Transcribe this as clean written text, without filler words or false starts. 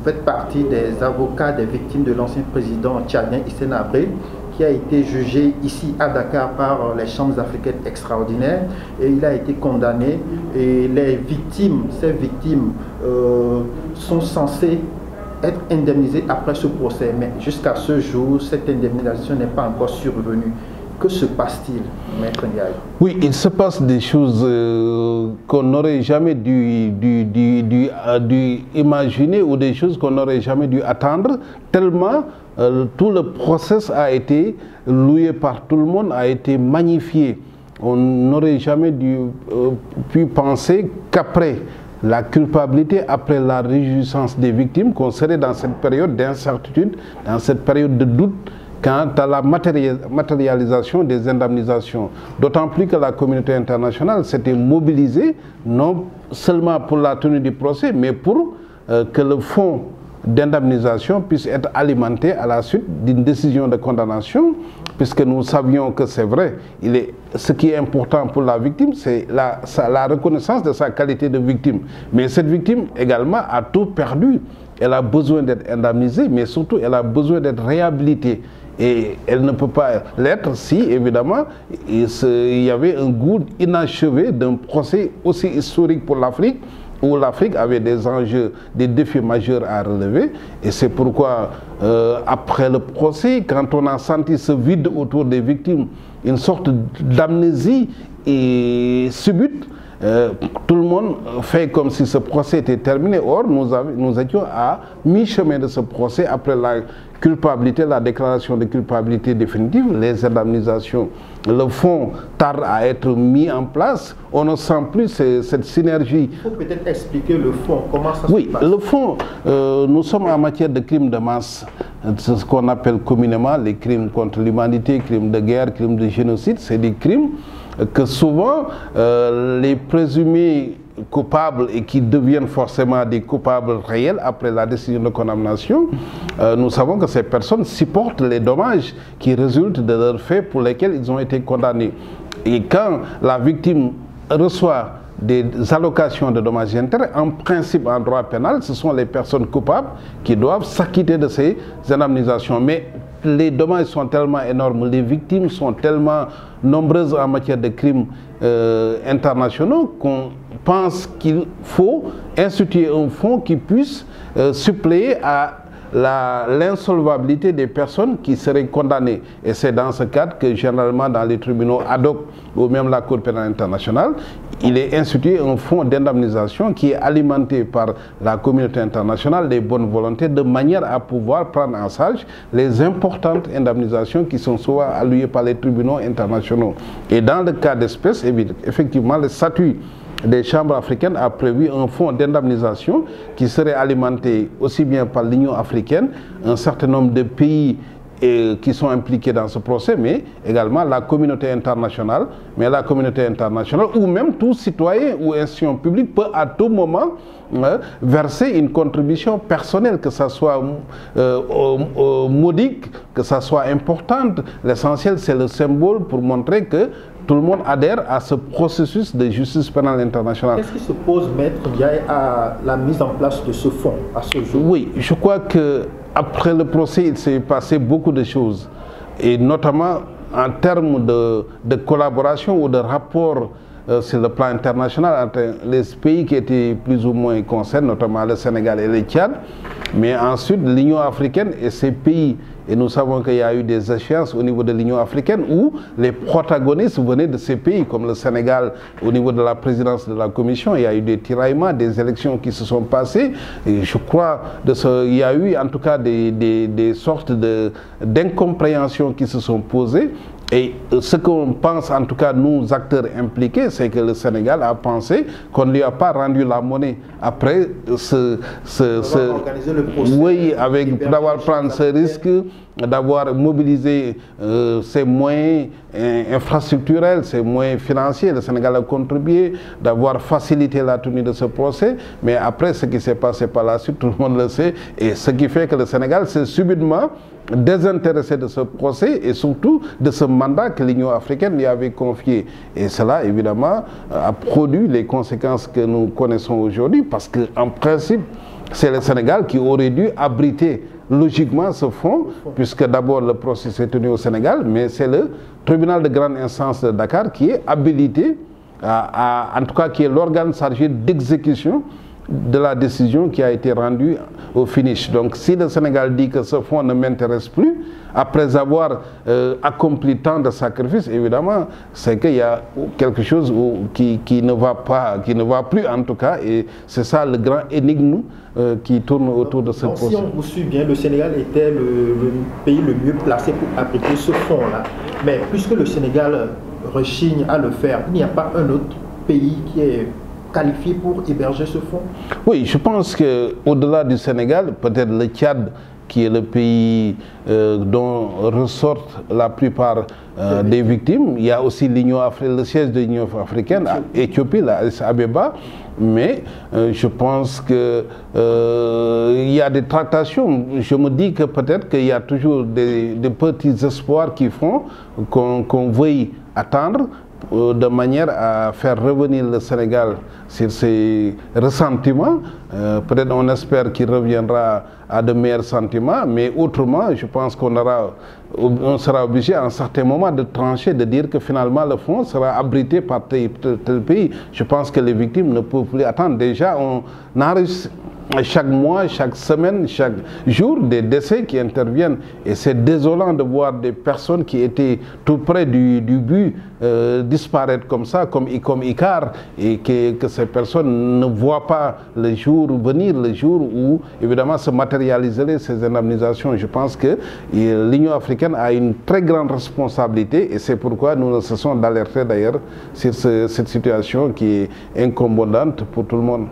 Vous faites partie des avocats des victimes de l'ancien président tchadien Hissène Habré, qui a été jugé ici à Dakar par les chambres africaines extraordinaires, et il a été condamné. Et les victimes, ces victimes sont censées être indemnisées après ce procès, mais jusqu'à ce jour, cette indemnisation n'est pas encore survenue. Que se passe-t-il, Maître Ndiaye? Oui, il se passe des choses qu'on n'aurait jamais dû imaginer, ou des choses qu'on n'aurait jamais dû attendre, tellement tout le process a été loué par tout le monde, a été magnifié. On n'aurait jamais pu penser qu'après la culpabilité, après la réjouissance des victimes, qu'on serait dans cette période d'incertitude, dans cette période de doute, quant à la matérialisation des indemnisations. D'autant plus que la communauté internationale s'était mobilisée, non seulement pour la tenue du procès, mais pour que le fonds d'indemnisation puisse être alimenté à la suite d'une décision de condamnation, puisque nous savions que c'est vrai, ce qui est important pour la victime, c'est la reconnaissance de sa qualité de victime. Mais cette victime également a tout perdu. Elle a besoin d'être indemnisée, mais surtout elle a besoin d'être réhabilitée. Et elle ne peut pas l'être si, évidemment, il y avait un goût inachevé d'un procès aussi historique pour l'Afrique, où l'Afrique avait des enjeux, des défis majeurs à relever. Et c'est pourquoi, après le procès, quand on a senti ce vide autour des victimes, une sorte d'amnésie subite, tout le monde fait comme si ce procès était terminé. Or, nous étions à mi-chemin de ce procès, après la culpabilité, la déclaration de culpabilité définitive, les indemnisations. Le fonds tarde à être mis en place. On ne sent plus cette synergie. Il faut peut-être expliquer le fonds, comment ça se passe. Oui, le fonds, nous sommes en matière de crimes de masse. C'est ce qu'on appelle communément les crimes contre l'humanité, crimes de guerre, crimes de génocide. C'est des crimes que souvent les présumés coupables, et qui deviennent forcément des coupables réels après la décision de condamnation, nous savons que ces personnes supportent les dommages qui résultent de leurs faits pour lesquels ils ont été condamnés. Et quand la victime reçoit des allocations de dommages et intérêts, en principe en droit pénal, ce sont les personnes coupables qui doivent s'acquitter de ces indemnisations. Mais les dommages sont tellement énormes, les victimes sont tellement nombreuses en matière de crimes internationaux qu'on pense qu'il faut instituer un fonds qui puisse suppléer à l'insolvabilité des personnes qui seraient condamnées. Et c'est dans ce cadre que généralement dans les tribunaux ad hoc ou même la Cour pénale internationale, il est institué un fonds d'indemnisation qui est alimenté par la communauté internationale, les bonnes volontés, de manière à pouvoir prendre en charge les importantes indemnisations qui sont souvent allouées par les tribunaux internationaux. Et dans le cas d'espèce, effectivement, le statut des chambres africaines a prévu un fonds d'indemnisation qui serait alimenté aussi bien par l'Union africaine, un certain nombre de pays qui sont impliqués dans ce procès, mais également la communauté internationale. Mais la communauté internationale, ou même tout citoyen ou institution publique, peut à tout moment verser une contribution personnelle, que ça soit modique, que ça soit importante. L'essentiel, c'est le symbole pour montrer que tout le monde adhère à ce processus de justice pénale internationale. Qu'est-ce qui se pose, Maître Ndiaye, à la mise en place de ce fonds à ce jour? Oui, je crois qu'après le procès, il s'est passé beaucoup de choses. Et notamment en termes de collaboration ou de rapport sur le plan international entre les pays qui étaient plus ou moins concernés, notamment le Sénégal et le Tchad, mais ensuite l'Union africaine et ces pays. Et nous savons qu'il y a eu des échéances au niveau de l'Union africaine où les protagonistes venaient de ces pays, comme le Sénégal, au niveau de la présidence de la Commission. Il y a eu des tiraillements, des élections qui se sont passées. Et je crois il y a eu en tout cas des sortes d'incompréhensions qui se sont posées. Et ce qu'on pense, en tout cas nous acteurs impliqués, c'est que le Sénégal a pensé qu'on ne lui a pas rendu la monnaie après oui, d'avoir pris ce risque, d'avoir mobilisé ses moyens infrastructurels, ses moyens financiers. Le Sénégal a contribué, d'avoir facilité la tenue de ce procès. Mais après, ce qui s'est passé par la suite, tout le monde le sait. Et ce qui fait que le Sénégal s'est subitement désintéressé de ce procès et surtout de ce mandat que l'Union africaine lui avait confié. Et cela, évidemment, a produit les conséquences que nous connaissons aujourd'hui, parce qu'en principe, c'est le Sénégal qui aurait dû abriter logiquement ce fonds, puisque d'abord le procès s'est tenu au Sénégal, mais c'est le tribunal de grande instance de Dakar qui est habilité, en tout cas qui est l'organe chargé d'exécution de la décision qui a été rendue au finish. Donc si le Sénégal dit que ce fonds ne m'intéresse plus, après avoir accompli tant de sacrifices, évidemment, c'est qu'il y a quelque chose qui ne va plus en tout cas, et c'est ça le grand énigme qui tourne autour de ce procès. Si on vous suit bien, le Sénégal était le pays le mieux placé pour abriter ce fonds-là. Mais puisque le Sénégal rechigne à le faire, il n'y a pas un autre pays qui est qualifié pour héberger ce fonds? Oui, je pense qu'au-delà du Sénégal, peut-être le Tchad, qui est le pays dont ressortent la plupart des victimes. Il y a aussi le siège de l'Union africaine, à Éthiopie, la Addis Abeba. Mais je pense qu'il y a des tractations. Je me dis que peut-être qu'il y a toujours des petits espoirs qui font qu'on veuille attendre de manière à faire revenir le Sénégal sur ses ressentiments. Peut-être on espère qu'il reviendra à de meilleurs sentiments, mais autrement, je pense qu'on sera obligé à un certain moment de trancher, de dire que finalement le fonds sera abrité par tel pays. Je pense que les victimes ne peuvent plus attendre. Déjà, on enregistre chaque mois, chaque semaine, chaque jour, des décès qui interviennent. Et c'est désolant de voir des personnes qui étaient tout près du but disparaître comme ça, comme Icar, et que ces personnes ne voient pas le jour venir, le jour où, évidemment, se matérialiseraient ces indemnisations. Je pense que l'Union africaine a une très grande responsabilité, et c'est pourquoi nous ne cessons d'alerter d'ailleurs sur cette situation qui est incommodante pour tout le monde.